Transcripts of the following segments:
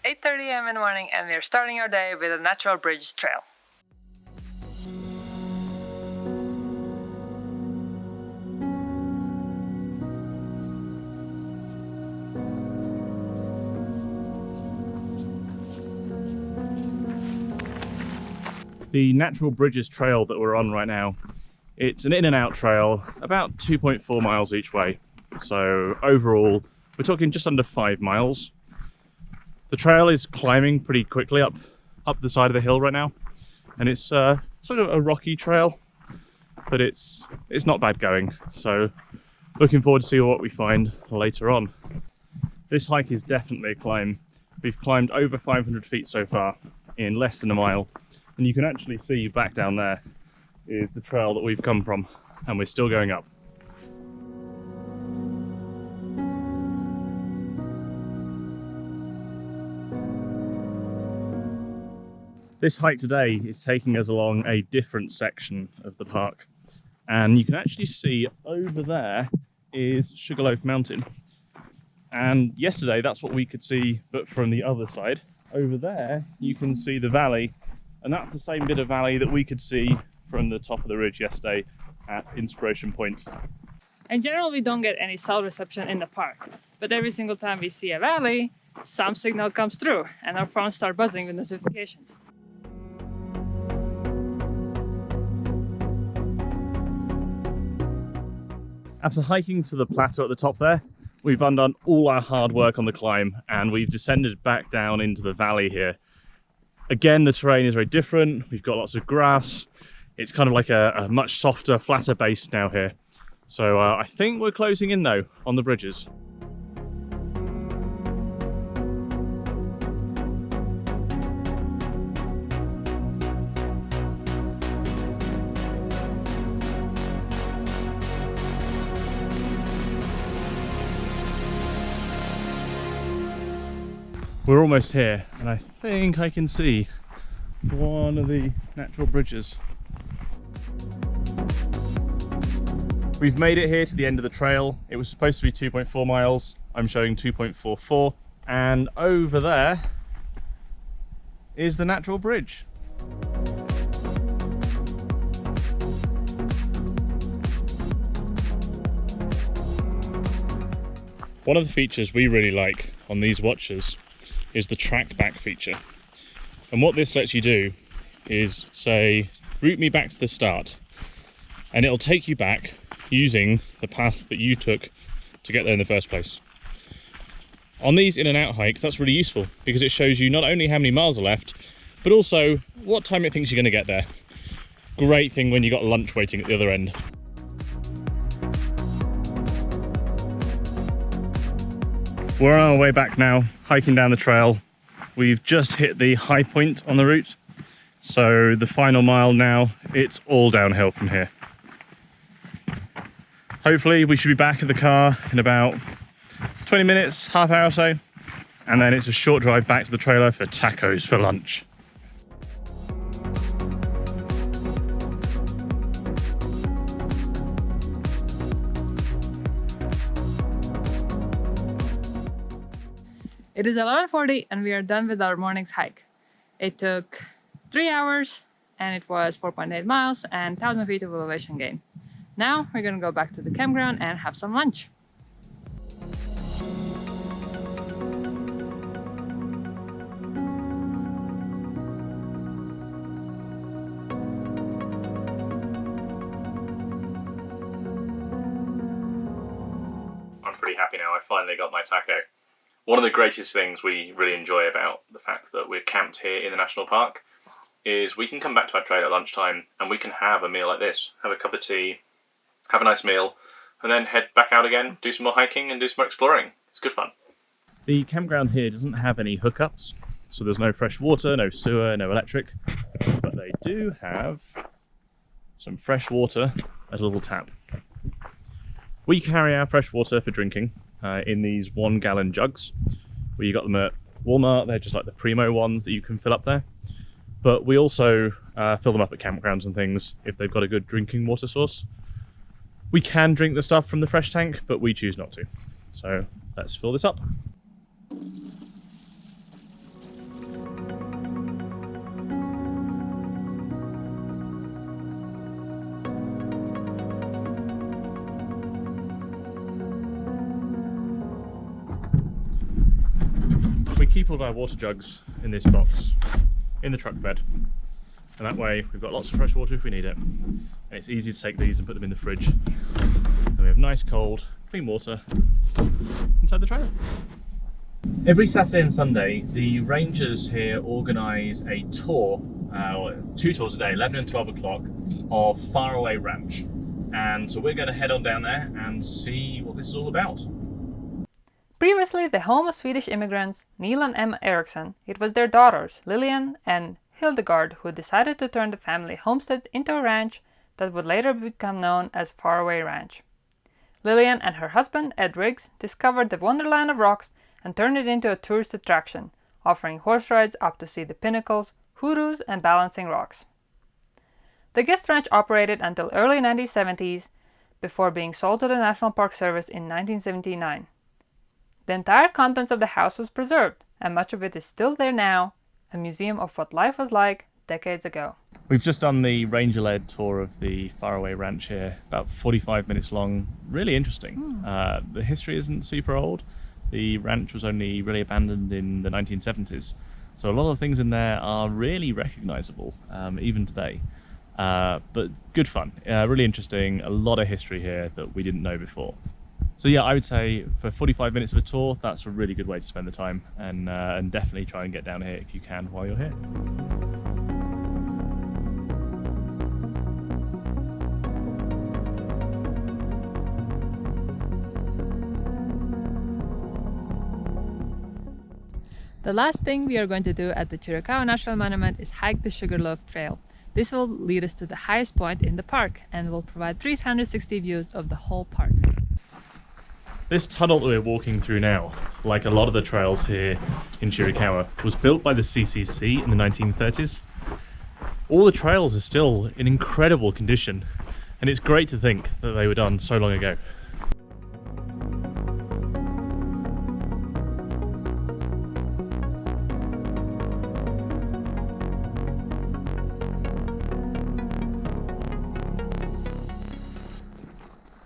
8:30 a.m. in the morning and we're starting our day with a natural bridge trail. The Natural Bridges trail that we're on right now, it's an in and out trail, about 2.4 miles each way. So overall, we're talking just under 5 miles. The trail is climbing pretty quickly up the side of the hill right now. And it's sort of a rocky trail, but it's not bad going. So looking forward to see what we find later on. This hike is definitely a climb. We've climbed over 500 feet so far in less than a mile. And you can actually see back down there is the trail that we've come from, and we're still going up. This hike today is taking us along a different section of the park, and you can actually see over there is Sugarloaf Mountain. And yesterday that's what we could see, but from the other side. Over there you can see the valley. And that's the same bit of valley that we could see from the top of the ridge yesterday at Inspiration Point. In general, we don't get any cell reception in the park, but every single time we see a valley, some signal comes through and our phones start buzzing with notifications. After hiking to the plateau at the top there, we've undone all our hard work on the climb and we've descended back down into the valley here. Again, the terrain is very different. We've got lots of grass. It's kind of like a much softer, flatter base now here. So I think we're closing in though on the bridges. We're almost here, and I think I can see one of the natural bridges. We've made it here to the end of the trail. It was supposed to be 2.4 miles. I'm showing 2.44. And over there is the natural bridge. One of the features we really like on these watches is the track back feature. And what this lets you do is say, route me back to the start, and it'll take you back using the path that you took to get there in the first place. On these in and out hikes, that's really useful because it shows you not only how many miles are left, but also what time it thinks you're going to get there. Great thing when you've got lunch waiting at the other end. We're on our way back now, hiking down the trail. We've just hit the high point on the route. So the final mile now, it's all downhill from here. Hopefully we should be back at the car in about 20 minutes, half hour or so. And then it's a short drive back to the trailer for tacos for lunch. It is 11:40 and we are done with our morning's hike. It took 3 hours and it was 4.8 miles and 1,000 feet of elevation gain. Now we're gonna go back to the campground and have some lunch. I'm pretty happy now, I finally got my taco. One of the greatest things we really enjoy about the fact that we're camped here in the national park is we can come back to our trailer at lunchtime and we can have a meal like this, have a cup of tea, have a nice meal, and then head back out again, do some more hiking and do some more exploring. It's good fun. The campground here doesn't have any hookups, so there's no fresh water, no sewer, no electric, but they do have some fresh water at a little tap. We carry our fresh water for drinking in these 1 gallon jugs. You got them at Walmart, they're just like the Primo ones that you can fill up there. But we also fill them up at campgrounds and things if they've got a good drinking water source. We can drink the stuff from the fresh tank, but we choose not to. So let's fill this up. keep all of our water jugs in this box, in the truck bed. And that way we've got lots of fresh water if we need it. And it's easy to take these and put them in the fridge. And we have nice, cold, clean water inside the trailer. Every Saturday and Sunday, the rangers here organise a tour, or 2 tours a day, 11 and 12 o'clock, of Faraway Ranch. And so we're going to head on down there and see what this is all about. Previously the home of Swedish immigrants Neil and Emma Eriksson, it was their daughters Lillian and Hildegard who decided to turn the family homestead into a ranch that would later become known as Faraway Ranch. Lillian and her husband Ed Riggs discovered the wonderland of rocks and turned it into a tourist attraction, offering horse rides up to see the pinnacles, hoodoos and balancing rocks. The guest ranch operated until early 1970s before being sold to the National Park Service in 1979. The entire contents of the house was preserved, and much of it is still there now, a museum of what life was like decades ago. We've just done the ranger-led tour of the Faraway Ranch here, about 45 minutes long, really interesting. The history isn't super old. The ranch was only really abandoned in the 1970s, so a lot of things in there are really recognisable, even today. But good fun, really interesting, a lot of history here that we didn't know before. So yeah, I would say for 45 minutes of a tour, that's a really good way to spend the time, and definitely try and get down here if you can while you're here. The last thing we are going to do at the Chiricahua National Monument is hike the Sugarloaf Trail. This will lead us to the highest point in the park and will provide 360 views of the whole park. This tunnel that we're walking through now, like a lot of the trails here in Chiricahua, was built by the CCC in the 1930s. All the trails are still in incredible condition, and it's great to think that they were done so long ago.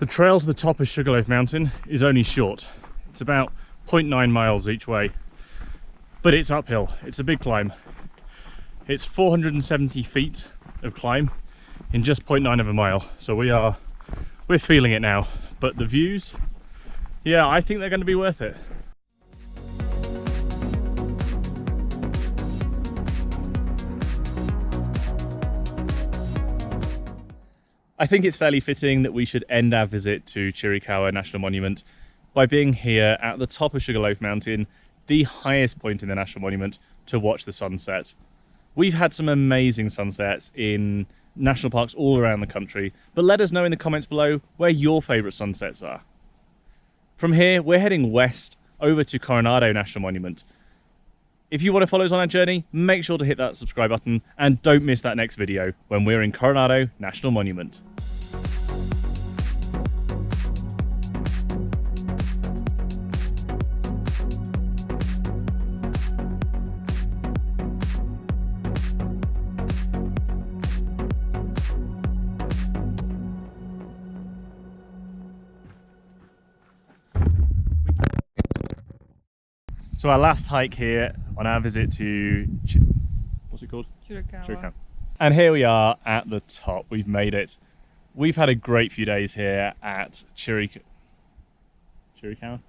The trail to the top of Sugarloaf Mountain is only short. It's about 0.9 miles each way, but it's uphill. It's a big climb. It's 470 feet of climb in just 0.9 of a mile. So we're feeling it now, but the views, yeah, I think they're going to be worth it. I think it's fairly fitting that we should end our visit to Chiricahua National Monument by being here at the top of Sugarloaf Mountain, the highest point in the National Monument, to watch the sunset. We've had some amazing sunsets in national parks all around the country, but let us know in the comments below where your favourite sunsets are. From here, we're heading west over to Coronado National Monument. If you want to follow us on our journey, make sure to hit that subscribe button and don't miss that next video when we're in Coronado National Monument. So our last hike here on our visit to, what's it called? Chiricahua. And here we are at the top, we've made it. We've had a great few days here at Chiricahua. Chiricahua.